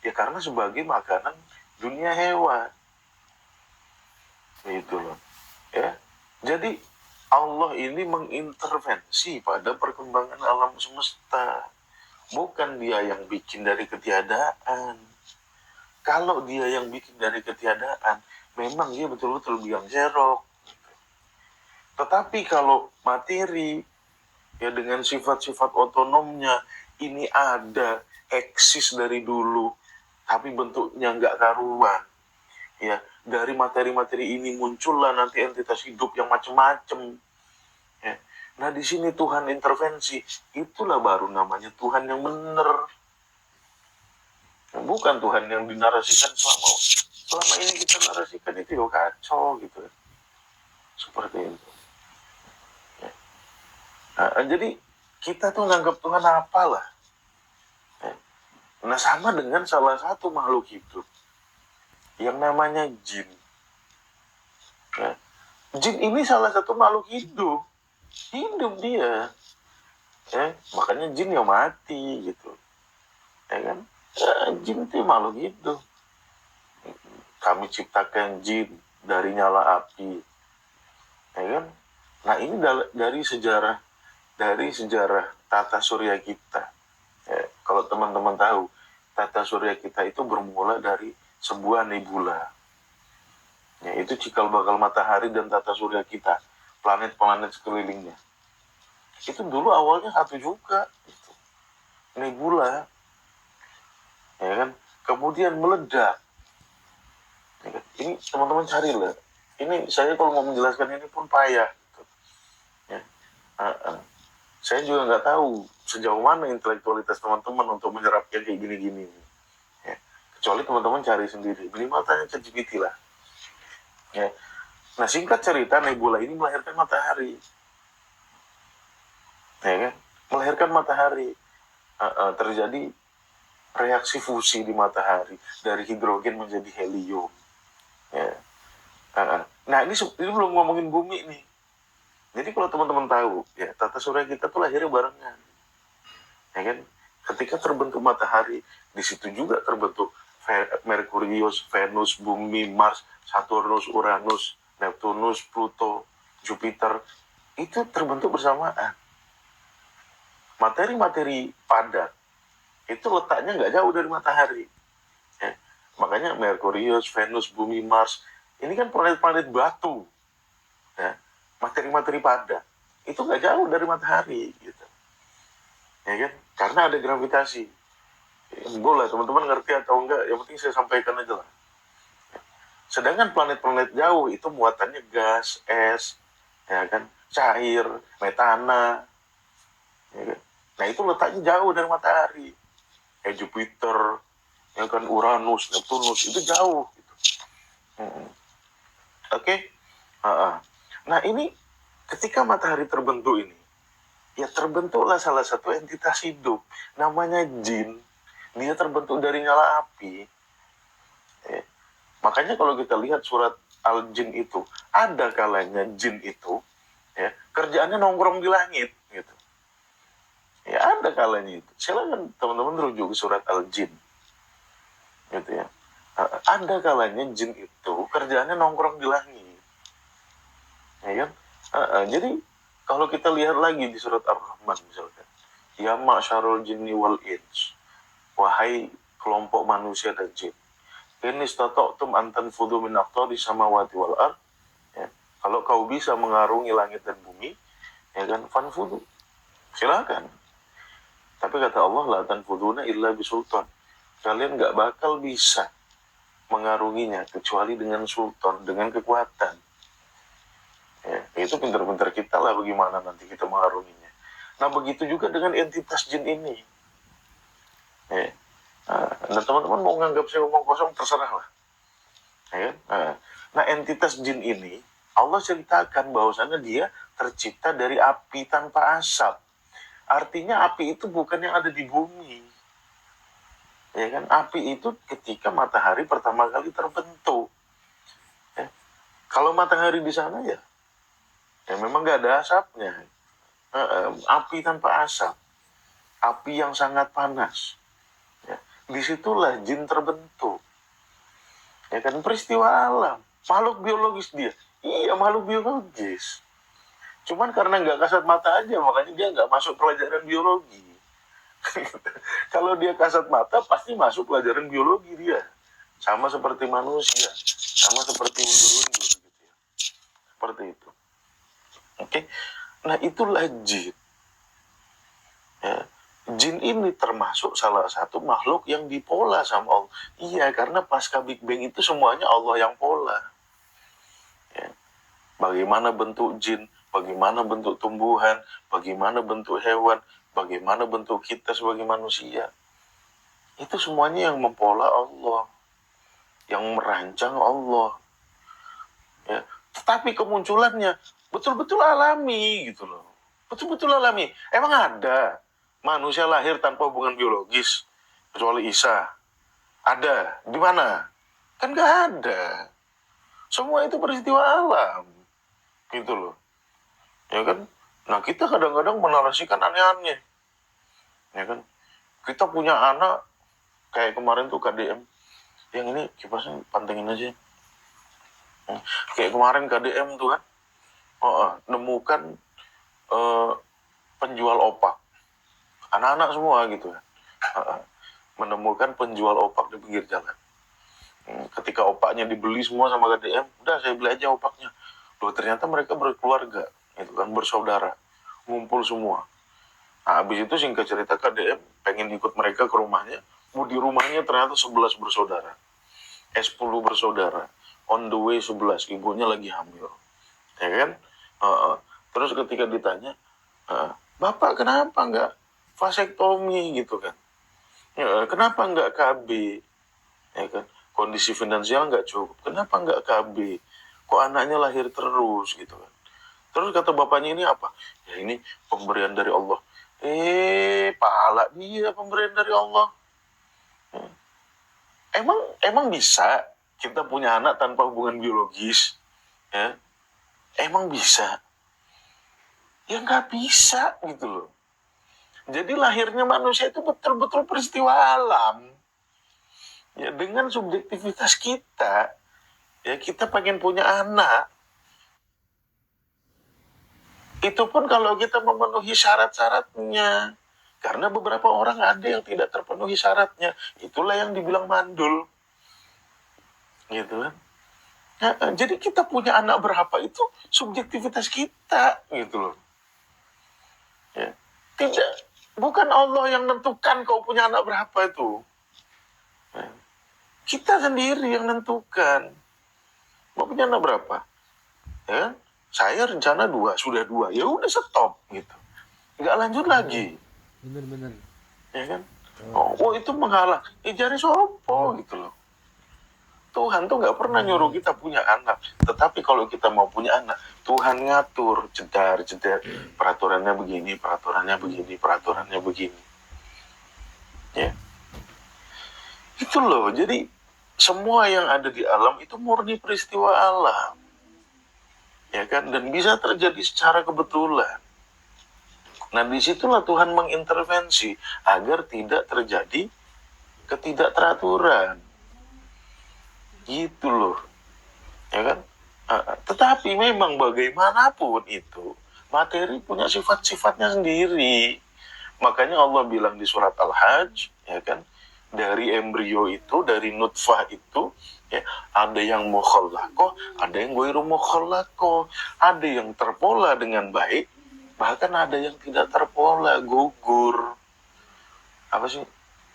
Ya karena sebagai makanan dunia hewan. Gitu loh. Ya. Jadi Allah ini mengintervensi pada perkembangan alam semesta. Bukan dia yang bikin dari ketiadaan. Kalau dia yang bikin dari ketiadaan, memang dia betul-betul biang jerok. Tetapi kalau materi, ya dengan sifat-sifat otonomnya, ini ada, eksis dari dulu, tapi bentuknya nggak karuan. Ya, dari materi-materi ini muncullah nanti entitas hidup yang macam-macam. Ya. Nah di sini Tuhan intervensi, itulah baru namanya Tuhan yang benar. Bukan Tuhan yang dinarasikan selama ini kita narasikan itu ya kacau gitu. Seperti itu. Ya. Nah, jadi kita tuh nganggap Tuhan apalah. Ya. Nah sama dengan salah satu makhluk hidup yang namanya jin. Ya. Jin ini salah satu makhluk hidup dia. Ya. Makanya jin yang mati gitu. Ya kan? Jin itu makhluk hidup. Kami ciptakan jin dari nyala api. Ya kan? Nah ini dari sejarah tata surya kita. Ya, kalau teman-teman tahu, tata surya kita itu bermula dari sebuah nebula. Ya, itu cikal bakal matahari dan tata surya kita, planet-planet sekelilingnya. Itu dulu awalnya satu juga, gitu. Nebula, ya kan? Kemudian meledak. Ya kan? Ini teman-teman cari lah. Ini saya kalau mau menjelaskan ini pun payah. Gitu. Ya. Saya juga nggak tahu sejauh mana intelektualitas teman-teman untuk menyerapnya kayak gini-gini. Ya. Kecuali teman-teman cari sendiri. Minimal tanya ChatGPT lah. Ya. Nah singkat cerita nebula ini melahirkan matahari. Ya kan? Melahirkan matahari. Terjadi reaksi fusi di matahari dari hidrogen menjadi helium. Ya. Nah ini belum ngomongin bumi nih. Jadi kalau teman-teman tahu, ya tata surya kita tuh lahirnya barengan. Ya kan? Ketika terbentuk matahari, di situ juga terbentuk Merkurius, Venus, Bumi, Mars, Saturnus, Uranus, Neptunus, Pluto, Jupiter. Itu terbentuk bersamaan. Materi-materi padat itu letaknya nggak jauh dari matahari. Ya. Makanya Merkurius, Venus, Bumi, Mars, ini kan planet-planet batu. Ya. Materi-materi padat itu nggak jauh dari matahari. Gitu. Ya kan? Karena ada gravitasi. Boleh teman-teman ngerti atau enggak, yang penting saya sampaikan aja lah. Sedangkan planet-planet jauh itu muatannya gas, es, ya kan, cair, metana, ya kan? Nah itu letaknya jauh dari matahari. Kayak Jupiter, ya kan, Uranus, Neptunus itu jauh. Gitu. Oke? Nah ini ketika matahari terbentuk ini, ya terbentuklah salah satu entitas hidup, namanya jin. Dia terbentuk dari nyala api. Ya. Makanya kalau kita lihat surat Al-Jin itu, ada kalanya jin itu, ya kerjaannya nongkrong di langit, gitu. Ya ada kalanya itu. Silakan teman-teman rujuk ke surat Al-Jin, gitu ya. Ada kalanya jin itu kerjaannya nongkrong di langit, ya kan? Jadi kalau kita lihat lagi di surat Ar-Rahman misalkan, ya ma'syarul jinni wal ins, wahai kelompok manusia dan jin, in istata'tum an tanfudhu min aqtari samawati wal ard, ya. Kalau kau bisa mengarungi langit dan bumi, ya kan, fanfudhu, silakan. Tapi kata Allah, la tanfudhuna illa bisultan, kalian nggak bakal bisa mengarunginya kecuali dengan sultan, dengan kekuatan. Ya, itu pintar-pintar kita lah bagaimana nanti kita mengarunginya. Nah begitu juga dengan entitas jin ini. Ya. Nah teman-teman mau nganggap saya omong kosong terserah lah. Ya. Nah entitas jin ini Allah ceritakan bahwasannya dia tercipta dari api tanpa asap. Artinya api itu bukan yang ada di bumi. Ya kan? Api itu ketika matahari pertama kali terbentuk. Ya. Kalau matahari di sana ya memang nggak ada asapnya. Api tanpa asap. Api yang sangat panas. Ya. Disitulah jin terbentuk. Ya kan, peristiwa alam. Makhluk biologis dia. Iya, makhluk biologis. Cuman karena nggak kasat mata aja, makanya dia nggak masuk pelajaran biologi. Kalau dia kasat mata, pasti masuk pelajaran biologi dia. Sama seperti manusia. Sama seperti undur-undur gitu ya. Seperti itu. Oke. Nah, itulah jin. Ya. Jin ini termasuk salah satu makhluk yang dipola sama Allah. Iya, karena pasca Big Bang itu semuanya Allah yang pola. Ya. Bagaimana bentuk jin, bagaimana bentuk tumbuhan, bagaimana bentuk hewan, bagaimana bentuk kita sebagai manusia. Itu semuanya yang mempola Allah, yang merancang Allah. Ya. Tetapi kemunculannya betul-betul alami gitu loh. Betul-betul alami. Emang ada manusia lahir tanpa hubungan biologis kecuali Isa? Ada. Di mana? Kan nggak ada. Semua itu peristiwa alam. Gitu loh. Ya kan? Nah, kita kadang-kadang menarasikan aneh-aneh. Ya kan? Kita punya anak kayak kemarin tuh KDM. Yang ini kipasnya pantengin aja. Kayak kemarin KDM tuh kan. Nemukan penjual opak. Anak-anak semua gitu kan. Menemukan penjual opak di pinggir jalan. Ketika opaknya dibeli semua sama KDM, udah saya beli aja opaknya. Loh, ternyata mereka berkeluarga, gitu kan, bersaudara, ngumpul semua. Nah, habis itu singkat cerita KDM pengen ikut mereka ke rumahnya. Di rumahnya ternyata 11 bersaudara. 10 bersaudara. On the way 11, ibunya lagi hamil. Ya kan? Terus ketika ditanya, Bapak kenapa nggak vasektomi gitu kan? Ya, kenapa nggak KB? Ya kan? Kondisi finansial nggak cukup. Kenapa nggak KB? Kok anaknya lahir terus gitu kan? Terus kata bapaknya, ini apa? Ya ini pemberian dari Allah. Pahala dia pemberian dari Allah. Emang bisa kita punya anak tanpa hubungan biologis? Ya? Emang bisa? Ya nggak bisa gitu loh. Jadi lahirnya manusia itu betul-betul peristiwa alam. Ya, dengan subjektivitas kita, ya kita pengen punya anak. Itu pun kalau kita memenuhi syarat-syaratnya. Karena beberapa orang ada yang tidak terpenuhi syaratnya. Itulah yang dibilang mandul. Gitu kan. Nah, jadi kita punya anak berapa itu subjektivitas kita. Gitu loh. Ya. Tidak. Bukan Allah yang nentukan kau punya anak berapa itu. Ya. Kita sendiri yang nentukan. Mau punya anak berapa? Ya, saya rencana 2, sudah 2. Ya udah stop gitu. Nggak lanjut lagi. Bener. Ya kan? Oh itu menghalang. Jari sopo gitu loh. Tuhan tuh nggak pernah nyuruh kita punya anak. Tetapi kalau kita mau punya anak, Tuhan ngatur jedar. Peraturannya begini, peraturannya begini. Ya. Itu loh. Jadi semua yang ada di alam itu murni peristiwa alam. Ya kan? Dan bisa terjadi secara kebetulan. Nah, disitulah Tuhan mengintervensi agar tidak terjadi ketidakteraturan. Gitu loh. Ya kan? Tetapi memang bagaimanapun itu, materi punya sifat-sifatnya sendiri. Makanya Allah bilang di surat Al-Hajj, ya kan? Dari embrio itu, dari nutfah itu, ya, ada yang mukhallaqah, ada yang ghairu mukhallaqah, ada yang terpola dengan baik, bahkan ada yang tidak terpola, gugur. Apa sih?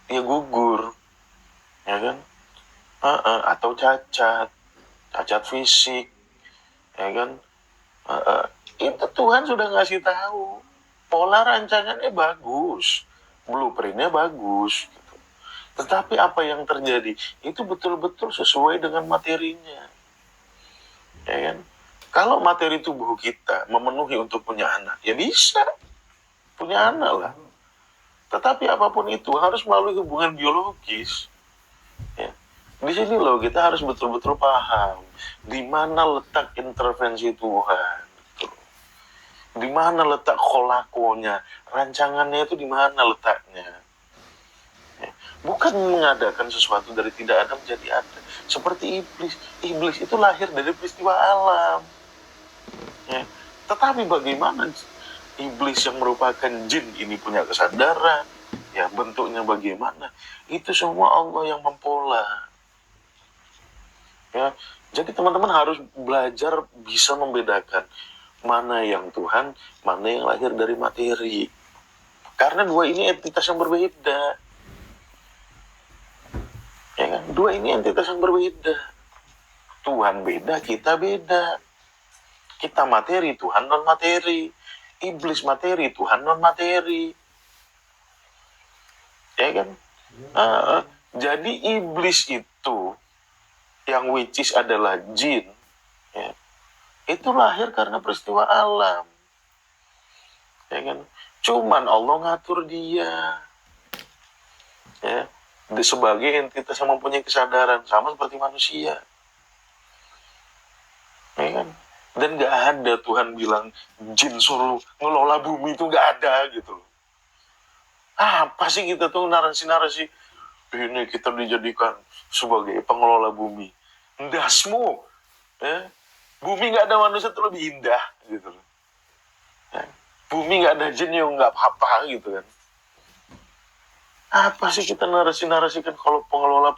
Ya gugur. Ya kan? Atau cacat fisik. Ya kan? Itu Tuhan sudah ngasih tahu. Pola rancangannya bagus. Blueprintnya bagus. Gitu. Tetapi apa yang terjadi? Itu betul-betul sesuai dengan materinya. Ya kan? Kalau materi tubuh kita memenuhi untuk punya anak, ya bisa punya anak lah. Tetapi apapun itu harus melalui hubungan biologis. Ya. Di sini loh kita harus betul-betul paham di mana letak intervensi Tuhan. Gitu. Di mana letak kholakonya, rancangannya itu di mana letaknya. Ya. bukan mengadakan sesuatu dari tidak ada menjadi ada. Seperti iblis. Iblis itu lahir dari peristiwa alam. Ya. Tetapi bagaimana iblis yang merupakan jin ini punya kesadaran, ya bentuknya bagaimana, itu semua Allah yang mempola. Ya, jadi teman-teman harus belajar bisa membedakan mana yang Tuhan, mana yang lahir dari materi. Karena dua ini entitas yang berbeda. Ya kan? Dua ini entitas yang berbeda. Tuhan beda, kita beda. Kita materi, Tuhan non materi. Iblis materi, Tuhan non materi. Ya kan? Jadi iblis itu yang which is adalah jin, ya, itu lahir karena peristiwa alam, ya kan? Cuman Allah ngatur dia, ya, sebagai entitas yang mempunyai kesadaran sama seperti manusia, ya kan? Dan nggak ada Tuhan bilang jin suruh ngelola bumi, itu nggak ada gitu. Apa sih kita tuh narasi-narasi ini kita dijadikan sebagai pengelola bumi? Ndasmu, ya. Bumi nggak ada manusia itu lebih indah gitu loh. Ya. Bumi nggak ada jin yang nggak apa-apa gitu kan. Apa sih kita narasi-narasikan kalau pengelola?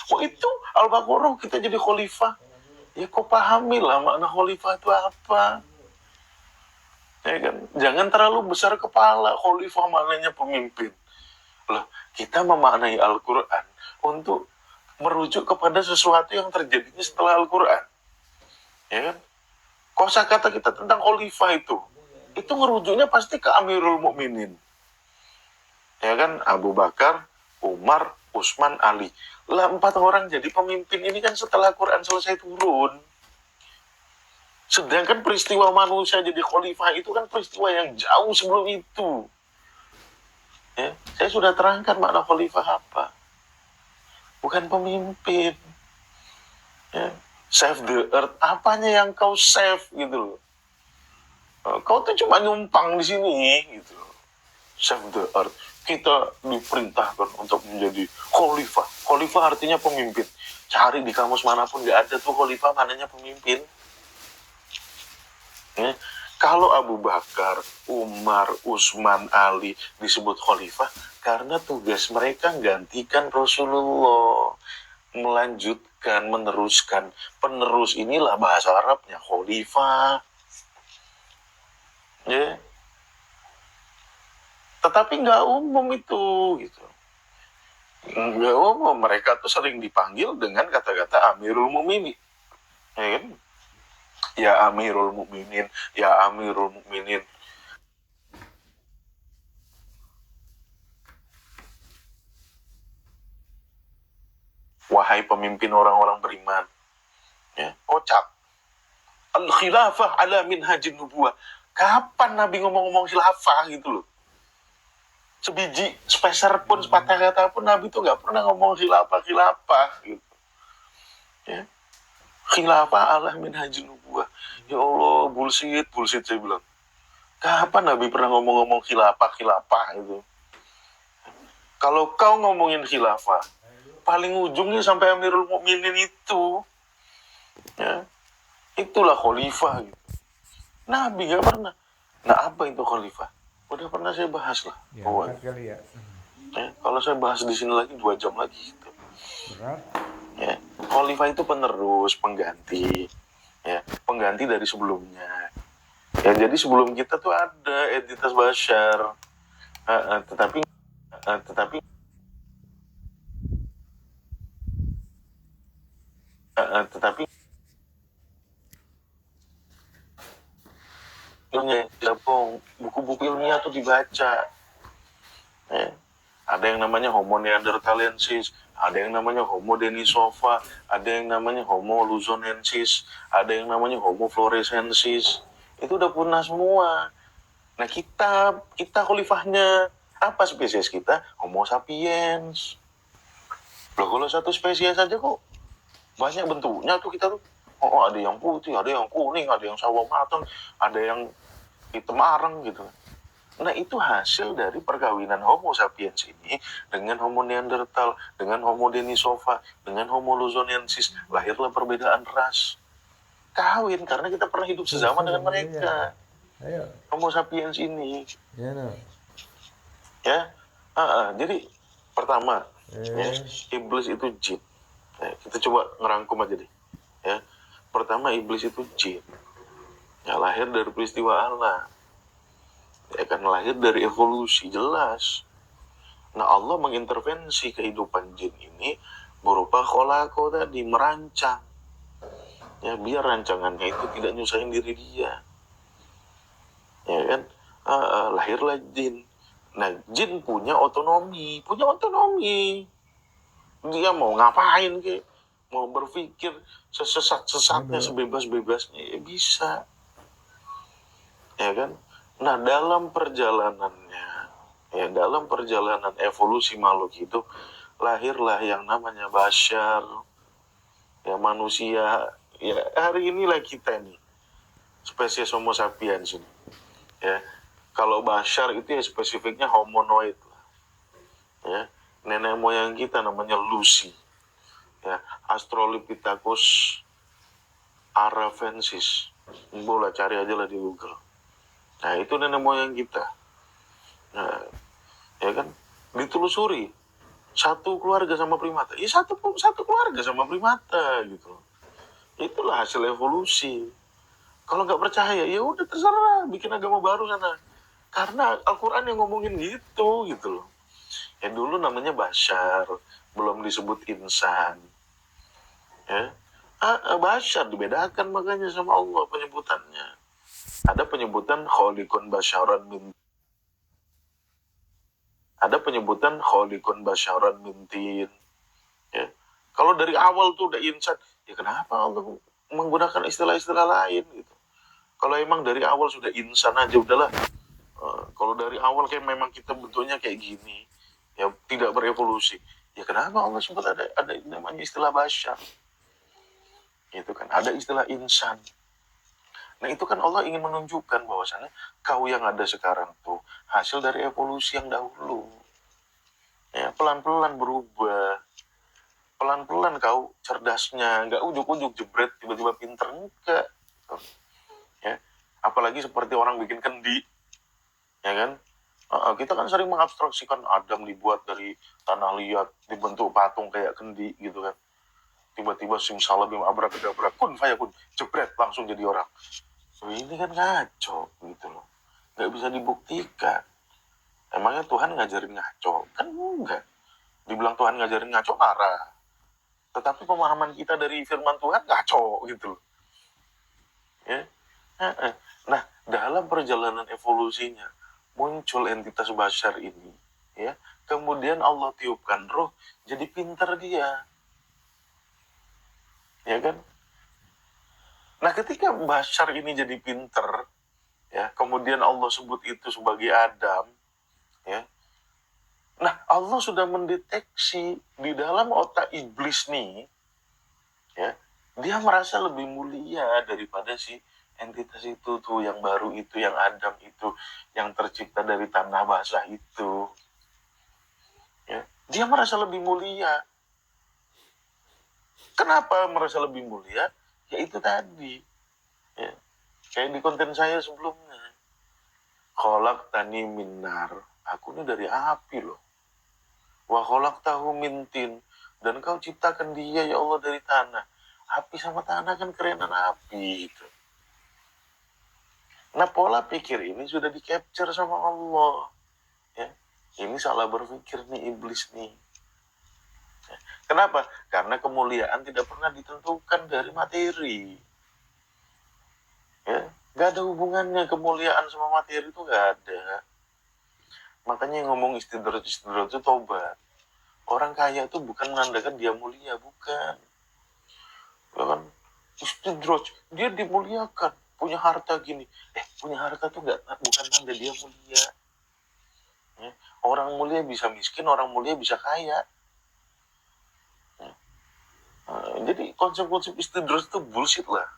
Oh itu Al-Baqarah kita jadi khalifah. Ya kau pahami lah makna khalifah itu apa. Ya kan? Jangan terlalu besar kepala. Khalifah maknanya pemimpin. Loh, kita memaknai Al-Quran untuk merujuk kepada sesuatu yang terjadinya setelah Al-Quran. Ya kan? Kosakata kita tentang khalifah itu ngerujuknya pasti ke Amirul Mukminin. Ya kan? Abu Bakar, Umar, Utsman, Ali. Lah 4 orang jadi pemimpin ini kan setelah Quran selesai turun. Sedangkan peristiwa manusia jadi khalifah itu kan peristiwa yang jauh sebelum itu. Ya, saya sudah terangkan makna khalifah apa. Bukan pemimpin. Ya. Save the earth. Apanya yang kau save gitu loh. Kau tuh cuma numpang di sini gitu loh. Save the earth. Kita diperintahkan untuk menjadi khalifah. Khalifah artinya pemimpin. Cari di kamus manapun gak ada tuh khalifah mananya pemimpin. Ya. Kalau Abu Bakar, Umar, Utsman, Ali disebut khalifah karena tugas mereka gantikan Rasulullah, melanjutkan, meneruskan. Penerus inilah bahasa Arabnya khalifah. Ya. Tetapi nggak umum itu, gitu. Nggak umum. Mereka tuh sering dipanggil dengan kata-kata Amirul Mukminin. Ya kan? Ya Amirul Mukminin, ya Amirul Mukminin. Wahai pemimpin orang-orang beriman. Ya, kocak. Al-khilafah ala minhajin nubuwah. Kapan Nabi ngomong-ngomong khilafah gitu loh? Sebiji, speser pun, sepatah kata pun Nabi tuh nggak pernah ngomong khilafah gitu. Ya. Khilafah ala minhajin nubuwah. Ya Allah, bullshit saya bilang. Kapan Nabi pernah ngomong-ngomong khilafah itu? Kalau kau ngomongin khilafah, paling ujungnya sampai Amirul Mukminin itu, ya, itulah khalifah. Gitu. Nabi gak pernah. Nah apa itu khalifah? Udah pernah saya bahas lah. Ya, kali ya. Ya, kalau saya bahas di sini lagi 2 jam lagi. Gitu. Berat. Ya, khalifah itu penerus, pengganti. Ya, pengganti dari sebelumnya. Ya, jadi sebelum kita tuh ada entitas bashar, tetapi buku-buku ilmiah tuh dibaca. Ya. Ada yang namanya Homo neanderthalensis, ada yang namanya Homo denisova, ada yang namanya Homo luzonensis, ada yang namanya Homo florescensis. Itu udah punah semua. Nah kita khalifahnya apa spesies kita? Homo sapiens. Loh kalau satu spesies aja kok banyak bentuknya tuh kita tuh. Oh ada yang putih, ada yang kuning, ada yang sawo matang, ada yang hitam areng gitu. Nah, itu hasil dari perkawinan Homo sapiens ini dengan Homo neanderthal, dengan Homo denisova, dengan Homo luzonensis. Lahirlah perbedaan ras. Kawin karena kita pernah hidup sezaman Susah dengan sama dia. mereka. Ayo. Homo sapiens ini. Ya no. Ya, jadi pertama, ya, Eh. iblis itu jin. Ya, kita coba ngerangkum aja deh. Ya, pertama iblis itu jin. Ya, lahir dari peristiwa Allah. Ya kan, lahir dari evolusi, jelas. Nah, Allah mengintervensi kehidupan jin ini berupa kholako tadi, merancang. Ya, biar rancangannya itu tidak nyusahin diri dia. Ya kan, lahirlah jin. Nah, jin punya otonomi. Dia mau ngapain ke? Mau berpikir sesesat-sesatnya, Aduh. sebebas-bebasnya, ya bisa. Ya kan? Nah, dalam perjalanan evolusi makhluk hidup, lahirlah yang namanya bashar, ya manusia. Ya, hari inilah kita nih, spesies Homo sapiens ini. Ya, kalau bashar itu ya spesifiknya homonoid. Ya, nenek moyang kita namanya Lucy. Ya, Australopithecus afarensis. Boleh cari aja lah di Google. Nah, itu nenek moyang kita. Nah, ya kan, ditelusuri satu keluarga sama primata. Satu keluarga sama primata gitu. Itulah hasil evolusi. Kalau nggak percaya, ya udah terserah, bikin agama baru sana. Karena Al-Quran yang ngomongin gitu loh. Ya dulu namanya bashar, belum disebut insan. Ya, bashar dibedakan makanya sama Allah penyebutannya. Ada penyebutan kholikun basyaran min. Ada penyebutan kholikun basyaran mintin. Ya. Kalau dari awal tuh udah insan, ya kenapa Allah menggunakan istilah-istilah lain gitu? Kalau emang dari awal sudah insan aja udahlah. Kalau dari awal kayak memang kita bentuknya kayak gini, ya tidak berevolusi. Ya kenapa Allah sebut ada namanya istilah basyar? Gitu kan. Ada istilah insan. Nah, itu kan Allah ingin menunjukkan bahwasannya kau yang ada sekarang tuh hasil dari evolusi yang dahulu. Ya, pelan-pelan berubah. Pelan-pelan kau cerdasnya, nggak ujuk-ujuk jebret tiba-tiba pinter, enggak. Ya. Apalagi seperti orang bikin kendi, ya kan? Kita kan sering mengabstraksikan Adam dibuat dari tanah liat, dibentuk patung kayak kendi gitu kan. Tiba-tiba simsalabim abrakadabra kun fayakun, jebret langsung jadi orang. So, ini kan ngaco gitu loh. Nggak bisa dibuktikan. Emangnya Tuhan ngajarin ngaco? Kan enggak. Dibilang Tuhan ngajarin ngaco marah. Tetapi pemahaman kita dari firman Tuhan ngaco gitu loh. Ya. Nah, dalam perjalanan evolusinya muncul entitas bashar ini, ya. Kemudian Allah tiupkan roh, jadi pintar dia. Ya kan? Nah, ketika bashar ini jadi pintar, ya, kemudian Allah sebut itu sebagai Adam, ya. Nah, Allah sudah mendeteksi di dalam otak iblis nih, ya, dia merasa lebih mulia daripada si entitas itu tuh, yang baru itu, yang Adam itu, yang tercipta dari tanah basah itu. Ya, dia merasa lebih mulia. Kenapa merasa lebih mulia? Ya itu tadi. Ya, kayak di konten saya sebelumnya. Kholak tani minar. Aku ini dari api loh. Wa kholak tahu mintin. Dan kau ciptakan dia ya Allah dari tanah. Api sama tanah kan kerenan api itu. Nah, pola pikir ini sudah di-capture sama Allah. Ya. Ini salah berpikir nih iblis nih. Ya. Kenapa? Karena kemuliaan tidak pernah ditentukan dari materi. Ya, gak ada hubungannya kemuliaan sama materi itu, gak ada. Makanya yang ngomong istidroj itu tobat. Orang kaya itu bukan menandakan dia mulia, bukan. Ya kan? Istidroj, dia dimuliakan, punya harta gini. Punya harta tuh bukan tanda dia mulia. Ya. Orang mulia bisa miskin, orang mulia bisa kaya. Ya. Jadi konsep-konsep istidroj itu bullshit lah.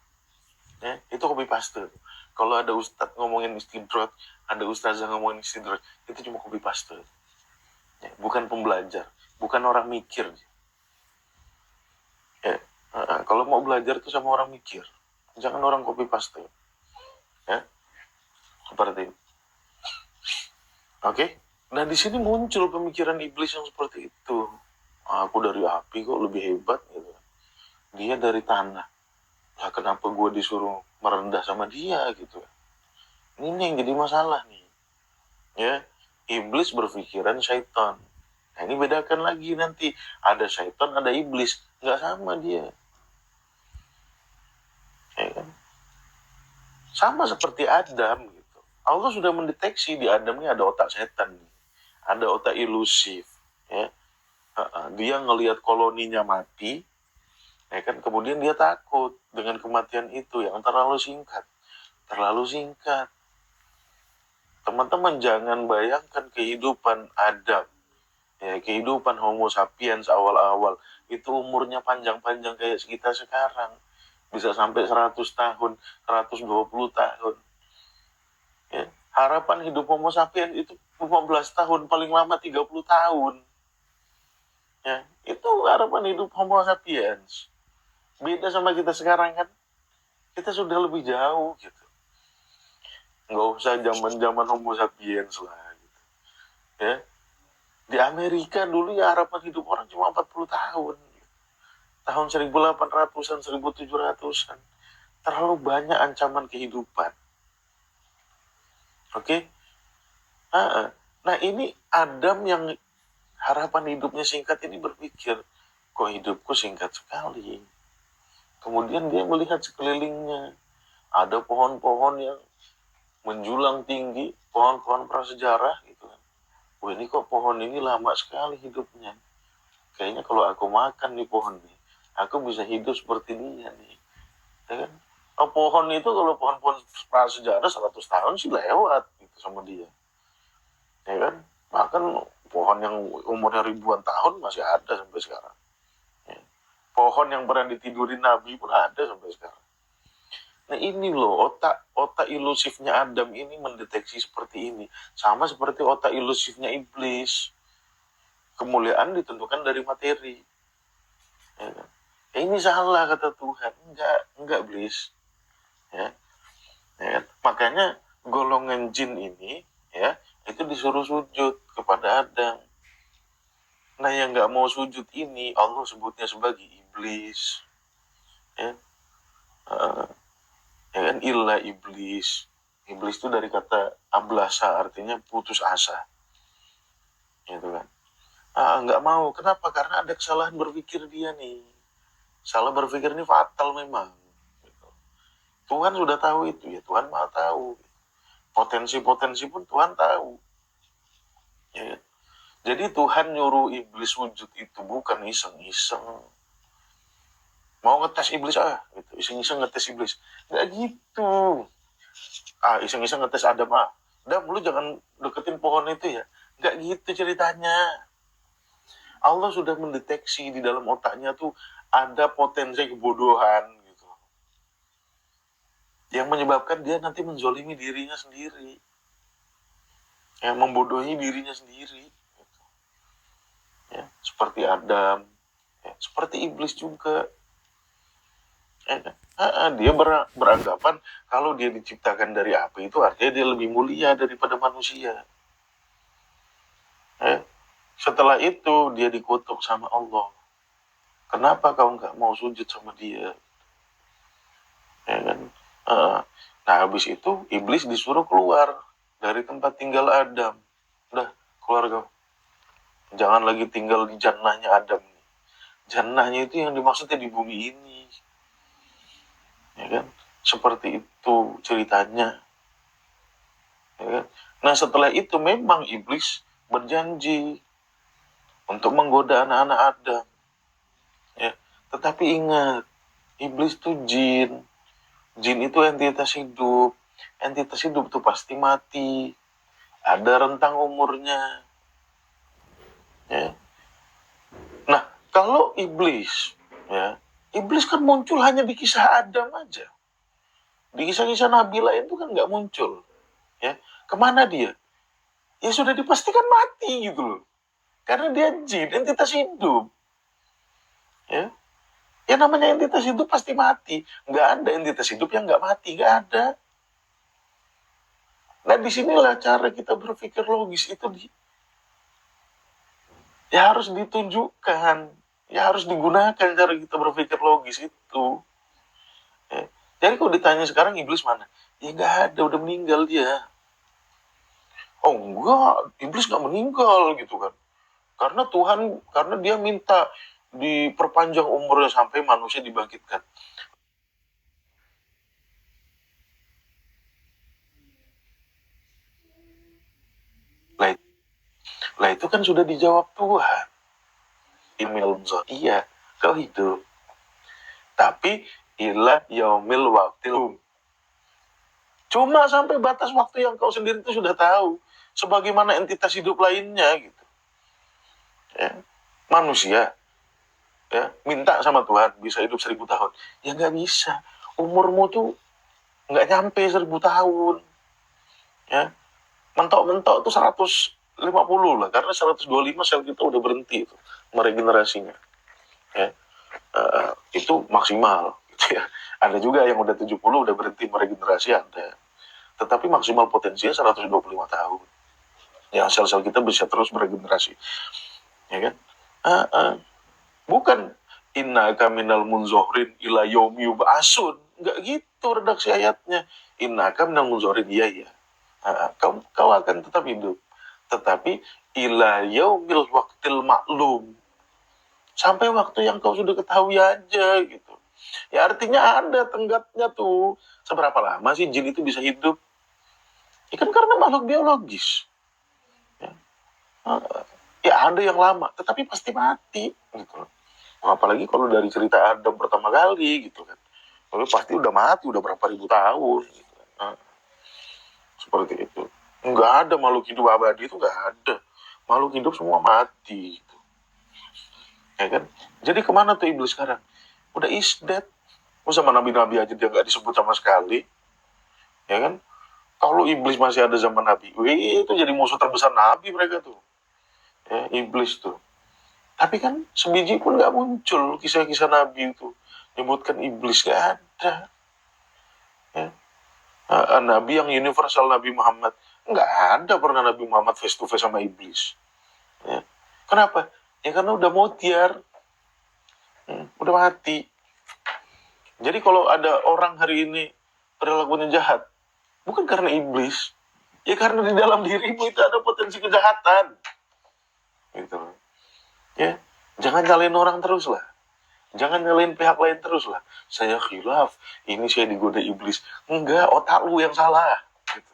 Ya, itu copy paste. Kalau ada ustadz ngomongin istidrot, ada ustazah ngomongin istidrot, itu cuma copy paste. Ya, bukan pembelajar, bukan orang mikir. Ya, kalau mau belajar tuh sama orang mikir, jangan orang copy paste. Ya, seperti itu. Oke? Nah di sini muncul pemikiran iblis yang seperti itu. Aku dari api kok lebih hebat gitu. Dia dari tanah. Lah kenapa gue disuruh merendah sama dia gitu? Ini yang jadi masalah nih. Ya, iblis berpikiran syaitan. Nah ini bedakan lagi nanti. Ada syaitan, ada iblis. Nggak sama dia. Ya kan? Sama seperti Adam gitu. Allah sudah mendeteksi di Adam ini ada otak setan. Ada otak ilusif. Ya. Dia ngelihat koloninya mati. Ya kan? Kemudian dia takut dengan kematian itu yang terlalu singkat. Terlalu singkat. Teman-teman jangan bayangkan kehidupan Adam. Ya, kehidupan Homo sapiens awal-awal itu umurnya panjang-panjang kayak kita sekarang. Bisa sampai 100 tahun, 120 tahun. Ya, harapan hidup Homo sapiens itu 15 tahun, paling lama 30 tahun. Ya, itu harapan hidup Homo sapiens. Beda sama kita sekarang kan. Kita sudah lebih jauh gitu. Nggak usah zaman-zaman Homo sapiens lah gitu. Ya. Di Amerika dulu ya harapan hidup orang cuma 40 tahun. Tahun 1800-an, 1700-an. Terlalu banyak ancaman kehidupan. Oke? Nah ini Adam yang harapan hidupnya singkat ini berpikir, kok hidupku singkat sekali. Kemudian dia melihat sekelilingnya. Ada pohon-pohon yang menjulang tinggi, pohon-pohon prasejarah gitu. Wah ini kok pohon ini lama sekali hidupnya. Kayaknya kalau aku makan nih pohon nih, aku bisa hidup seperti dia nih. Ya kan? Pohon itu kalau pohon-pohon prasejarah 100 tahun sih lewat gitu sama dia. Ya kan? Bahkan pohon yang umurnya ribuan tahun masih ada sampai sekarang. Ya. Pohon yang pernah ditidurin Nabi pun ada sampai sekarang. Nah ini loh otak ilusifnya Adam ini mendeteksi seperti ini. Sama seperti otak ilusifnya iblis. Kemuliaan ditentukan dari materi. Ya kan? Ini salah kata Tuhan. Enggak iblis. Ya. Ya kan? Makanya golongan jin ini ya itu disuruh sujud kepada Adam. Nah yang nggak mau sujud ini Allah sebutnya sebagai iblis. Ya. Ya kan illa iblis. Iblis itu dari kata ablasa artinya putus asa. Gitu kan. Nggak mau. Kenapa? Karena ada kesalahan berpikir dia nih. Salah berpikir ini fatal memang. Gitu. Tuhan sudah tahu itu ya. Tuhan maha tahu. Potensi-potensi pun Tuhan tahu. Ya. Jadi Tuhan nyuruh iblis wujud itu bukan iseng-iseng. Mau ngetes iblis gitu. Iseng-iseng ngetes iblis. Nggak gitu. Iseng-iseng ngetes Adam Adam lu jangan deketin pohon itu ya. Nggak gitu ceritanya. Allah sudah mendeteksi di dalam otaknya tuh ada potensi kebodohan gitu. Yang menyebabkan dia nanti menzolimi dirinya sendiri. Yang membodohi dirinya sendiri. Gitu. Ya, seperti Adam. Ya, seperti iblis juga. Dia beranggapan kalau dia diciptakan dari api itu artinya dia lebih mulia daripada manusia. Setelah itu dia dikutuk sama Allah. Kenapa kau nggak mau sujud sama dia? Ya kan? Nah habis itu iblis disuruh keluar dari tempat tinggal Adam. Udah keluar kau. Jangan lagi tinggal di jannahnya Adam. Jannahnya itu yang dimaksudnya di bumi ini. Ya kan? Seperti itu ceritanya. Ya kan? Nah setelah itu memang iblis berjanji untuk menggoda anak-anak Adam. Ya, tetapi ingat, iblis itu jin. Jin itu entitas hidup. Entitas hidup itu pasti mati. Ada rentang umurnya. Ya. Nah, kalau iblis, ya, iblis kan muncul hanya di kisah Adam aja. Di kisah-kisah Nabi lain itu kan nggak muncul. Ya, kemana dia? Ya sudah dipastikan mati gitu loh. Karena dia jin, entitas hidup. Ya, ya namanya entitas hidup pasti mati. Nggak ada entitas hidup yang nggak mati, nggak ada. Nah disinilah cara kita berpikir logis itu ya harus ditunjukkan, ya harus digunakan cara kita berpikir logis itu. Ya. Jadi kalau ditanya sekarang iblis mana? Ya nggak ada, udah meninggal dia. Oh enggak, iblis nggak meninggal gitu kan. Karena dia minta diperpanjang umurnya sampai manusia dibangkitkan. Lah, lah itu kan sudah dijawab Tuhan. Imil iya, kau hidup. Tapi ila yaumil waktilum. Cuma sampai batas waktu yang kau sendiri itu sudah tahu. Sebagaimana entitas hidup lainnya gitu. Ya. Manusia ya minta sama Tuhan bisa hidup 1000 tahun. Ya nggak bisa. Umurmu tuh nggak nyampe 1000 tahun. Ya. Mentok-mentok tuh 150 lah. Karena 125 sel kita udah berhenti itu meregenerasinya. Ya. Itu maksimal gitu ya. Ada juga yang udah 70 udah berhenti meregenerasi ada. Tetapi maksimal potensinya 125 tahun. Ya sel-sel kita bisa terus beregenerasi. Ya kan? Bukan inna kaminal munzohrin ila yaumi yub'asun. Enggak gitu redaksi ayatnya. Inna kaminal munzohrin, iya. Kau akan tetap hidup. Tetapi ila yaumil waktil maklum. Sampai waktu yang kau sudah ketahui aja gitu. Ya artinya ada tenggatnya tuh. Seberapa lama sih jin itu bisa hidup? Ya kan karena makhluk biologis. Ya, ya ada yang lama, tetapi pasti mati gitu loh. Apalagi kalau dari cerita Adam pertama kali gitu kan. Lalu pasti udah mati, udah berapa ribu tahun gitu kan. Seperti itu. Nggak ada makhluk hidup abadi itu, nggak ada. Makhluk hidup semua mati gitu. Ya kan? Jadi kemana tuh iblis sekarang? Udah is dead. Sama nabi-nabi aja dia nggak disebut sama sekali. Ya kan? Kalau iblis masih ada zaman nabi, itu jadi musuh terbesar nabi mereka tuh. Ya, iblis tuh. Tapi kan sebiji pun nggak muncul kisah-kisah nabi itu. Nyebutkan iblis nggak ada. Ya. Nabi yang universal Nabi Muhammad. Nggak ada pernah Nabi Muhammad face to face sama iblis. Ya. Kenapa? Ya karena udah mutiar. Udah mati. Jadi kalau ada orang hari ini perilakunya jahat, bukan karena iblis, ya karena di dalam dirimu itu ada potensi kejahatan. Gitu. Ya, jangan nyalain orang terus lah. Jangan nyalain pihak lain terus lah. Saya khilaf, ini saya digoda iblis. Enggak, otak lu yang salah. Gitu.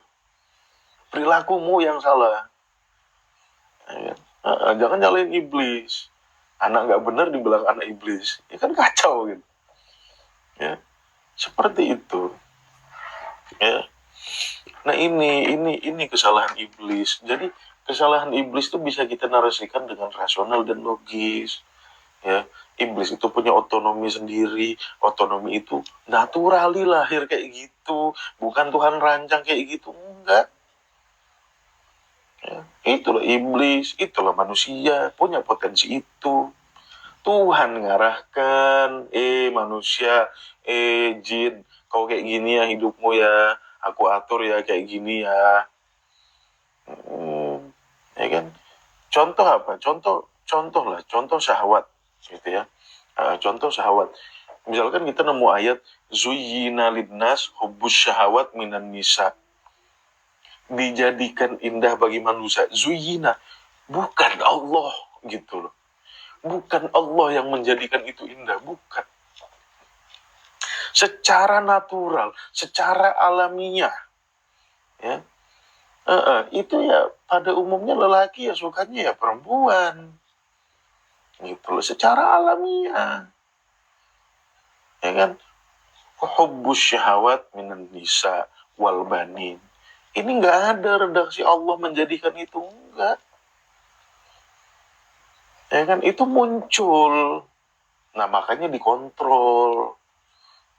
Perilakumu yang salah. Ya. Jangan nyalain iblis. Anak nggak benar dibilang anak iblis. Ya kan kacau gitu. Ya, seperti itu. Ya. Nah ini kesalahan iblis. Jadi kesalahan iblis itu bisa kita narasikan dengan rasional dan logis. Ya, iblis itu punya otonomi sendiri. Otonomi itu naturali lahir kayak gitu. Bukan Tuhan rancang kayak gitu. Enggak. Ya, itulah iblis, itulah manusia, punya potensi itu. Tuhan ngarahkan, manusia, jin, kau kayak gini ya hidupmu ya, aku atur ya kayak gini ya. Ya kan? Contoh apa? Contoh syahwat, gitu ya. Contoh syahwat. Misalkan kita nemu ayat zuyyina linnas hubbus syahawat minan nisa. Dijadikan indah bagi manusia. Zuyyina, bukan Allah gitu loh. Bukan Allah yang menjadikan itu indah, bukan. Secara natural, secara alamiah, ya, itu ya pada umumnya lelaki ya sukanya ya perempuan, gitu loh. Secara alamiah, ya kan. Hubbus syahawat minan nisa wal banin. Ini nggak ada redaksi Allah menjadikan itu, enggak. Ya kan, itu muncul. Nah, makanya dikontrol.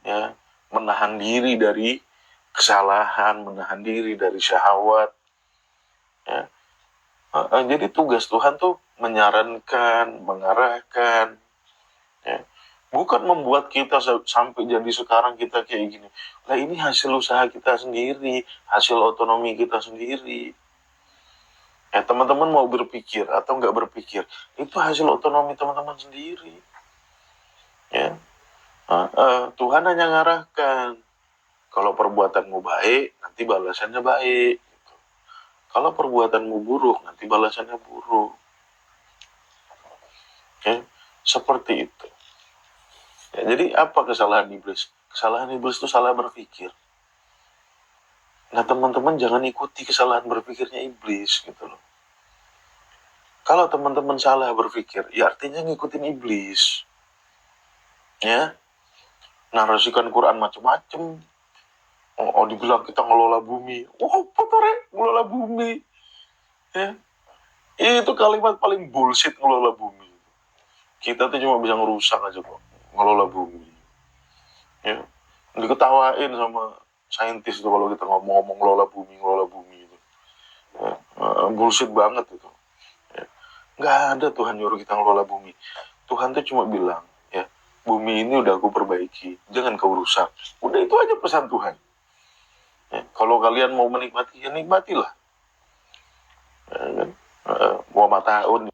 Ya, menahan diri dari kesalahan, menahan diri dari syahwat. Ya. Jadi tugas Tuhan tuh menyarankan, mengarahkan, ya. Bukan membuat kita sampai jadi sekarang kita kayak gini. Nah ini hasil usaha kita sendiri, hasil otonomi kita sendiri. Ya teman-teman mau berpikir atau nggak berpikir, itu hasil otonomi teman-teman sendiri. Ya, Tuhan hanya ngarahkan. Kalau perbuatanmu baik, nanti balasannya baik. Kalau perbuatanmu buruk, nanti balasannya buruk. Ya, seperti itu. Ya, jadi apa kesalahan iblis? Kesalahan iblis itu salah berpikir. Nah teman-teman jangan ikuti kesalahan berpikirnya iblis gitu loh. Kalau teman-teman salah berpikir, ya artinya ngikutin iblis. Ya, narasikan Quran macam-macam. Dibilang kita ngelola bumi. Ngelola bumi. Ya, itu kalimat paling bullshit, ngelola bumi. Kita tuh cuma bisa ngerusak aja kok, ngelola bumi. Ya, diketawain sama saintis itu kalau kita ngomong-ngomong ngelola bumi itu. Ya, bullshit banget itu. Ya, nggak ada Tuhan nyuruh kita ngelola bumi. Tuhan tuh cuma bilang, ya bumi ini udah aku perbaiki, jangan kau rusak. Udah itu aja pesan Tuhan. Ya, kalau kalian mau menikmati, ya nikmatilah. Ya, kan? Mau tahun.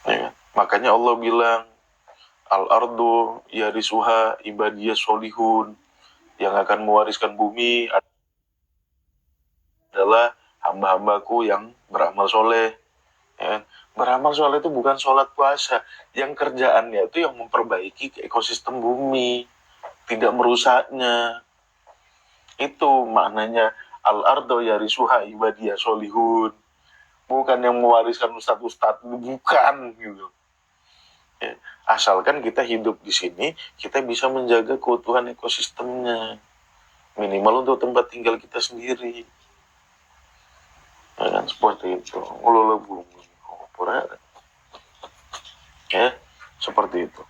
Ya, makanya Allah bilang, al-ardu yarisuha ibadiyah solihun, yang akan mewariskan bumi adalah hamba-hambaku yang beramal soleh. Ya, beramal soleh itu bukan sholat puasa, yang kerjaannya itu yang memperbaiki ekosistem bumi, tidak merusaknya. Itu maknanya al-ardo yarisuha ibadiyah solihun, bukan yang mewariskan ustadz-ustadz, bukan gitu. Ya, asalkan kita hidup di sini, kita bisa menjaga keutuhan ekosistemnya, minimal untuk tempat tinggal kita sendiri. Ya kan, seperti itu. Ngelola bumi. Ya, seperti itu.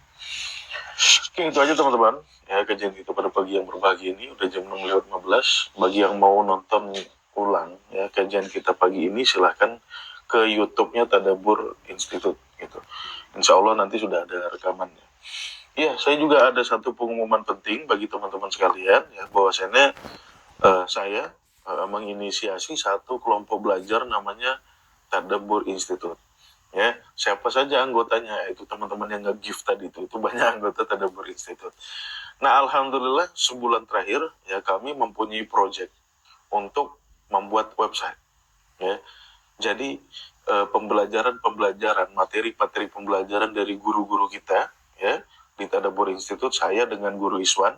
Oke, itu aja teman-teman. Ya, kajian kita pada pagi yang berbahagia ini udah jam 6:15. Bagi yang mau nonton ulang ya kajian kita pagi ini, silahkan ke YouTube-nya Tadabbur Institute gitu. Insya Allah nanti sudah ada rekamannya. Iya, saya juga ada satu pengumuman penting bagi teman-teman sekalian ya, bahwasannya saya menginisiasi satu kelompok belajar namanya Tadabbur Institute. Ya, siapa saja anggotanya, itu teman-teman yang nge-gift tadi itu banyak anggota Tadabbur Institute. Nah, alhamdulillah sebulan terakhir ya kami mempunyai project untuk membuat website. Ya, jadi pembelajaran materi-materi pembelajaran dari guru-guru kita ya di Tadabbur Institute, saya dengan Guru Iswan.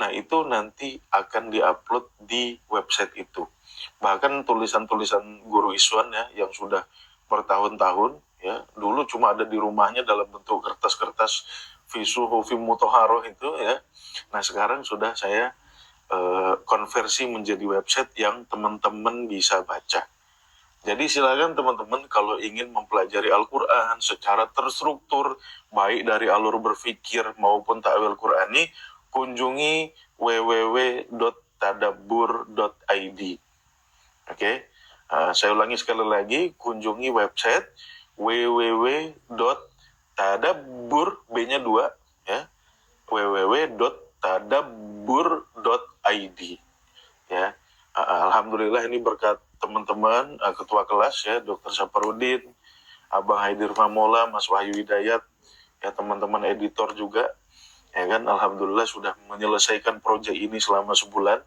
Nah, itu nanti akan diupload di website itu. Bahkan tulisan-tulisan Guru Iswan ya yang sudah bertahun-tahun ya, dulu cuma ada di rumahnya dalam bentuk kertas-kertas visu hufim mutoharoh itu ya. Nah, sekarang sudah saya konversi menjadi website yang teman-teman bisa baca. Jadi silakan teman-teman kalau ingin mempelajari Al-Quran secara terstruktur, baik dari alur berpikir maupun ta'wil Qurani, kunjungi www.tadabbur.id. Oke, saya ulangi sekali lagi, kunjungi website www.tadabbur, B-nya 2, ya, www.tadabbur.id. Ya, alhamdulillah ini berkat teman-teman ketua kelas ya, Dr. Saparudin, Abang Haidir Mamola, Mas Wahyu Hidayat, ya teman-teman editor juga, ya kan, alhamdulillah sudah menyelesaikan proyek ini selama sebulan.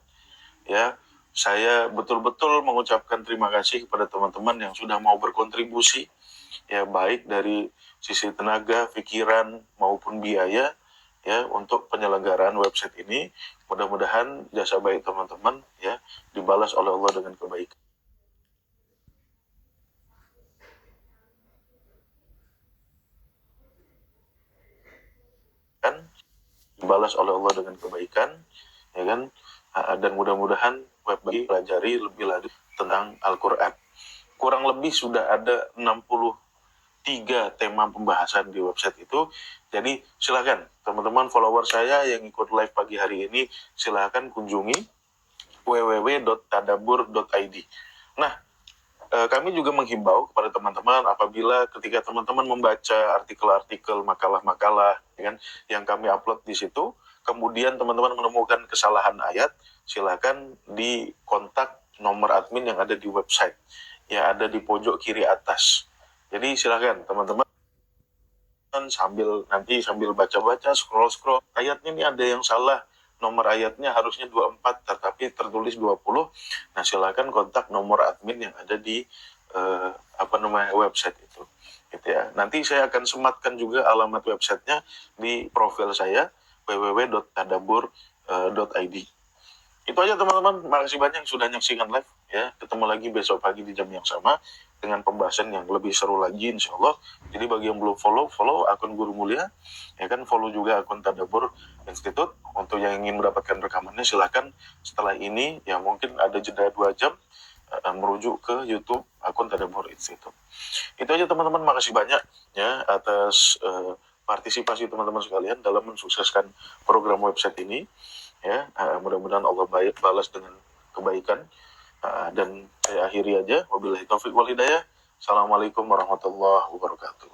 Ya, saya betul-betul mengucapkan terima kasih kepada teman-teman yang sudah mau berkontribusi, ya baik dari sisi tenaga, pikiran maupun biaya, ya untuk penyelenggaraan website ini. Mudah-mudahan jasa baik teman-teman ya dibalas oleh Allah dengan kebaikan. Dibalas oleh Allah dengan kebaikan, ya kan, dan mudah-mudahan web bagi pelajari lebih lanjut tentang Al-Quran. Kurang lebih sudah ada 63 3 tema pembahasan di website itu. Jadi silakan teman-teman follower saya yang ikut live pagi hari ini, silakan kunjungi www.tadabur.id. Nah, kami juga menghimbau kepada teman-teman apabila ketika teman-teman membaca artikel-artikel, makalah-makalah yang kami upload di situ, kemudian teman-teman menemukan kesalahan ayat, silakan dikontak nomor admin yang ada di website, ya ada di pojok kiri atas. Jadi silakan teman-teman sambil baca-baca, scroll ayatnya ini ada yang salah, nomor ayatnya harusnya 24 tetapi tertulis 20. Nah, silakan kontak nomor admin yang ada di website itu. Gitu ya. Nanti saya akan sematkan juga alamat websitenya di profil saya www.tadabur.id. Itu aja teman-teman, makasih banyak sudah nyaksikan live ya. Ketemu lagi besok pagi di jam yang sama dengan pembahasan yang lebih seru lagi insya Allah. Jadi bagi yang belum follow akun Guru Mulia, ya kan, follow juga akun Tadabur Institute. Untuk yang ingin mendapatkan rekamannya silahkan setelah ini ya mungkin ada jeda 2 jam merujuk ke YouTube akun Tadabur Institute. Itu aja teman-teman, makasih banyak ya atas partisipasi teman-teman sekalian dalam mensukseskan program website ini. Ya, mudah-mudahan Allah balas dengan kebaikan. Dan saya akhiri aja, wabillahi taufik wal hidayah. Assalamualaikum warahmatullahi wabarakatuh.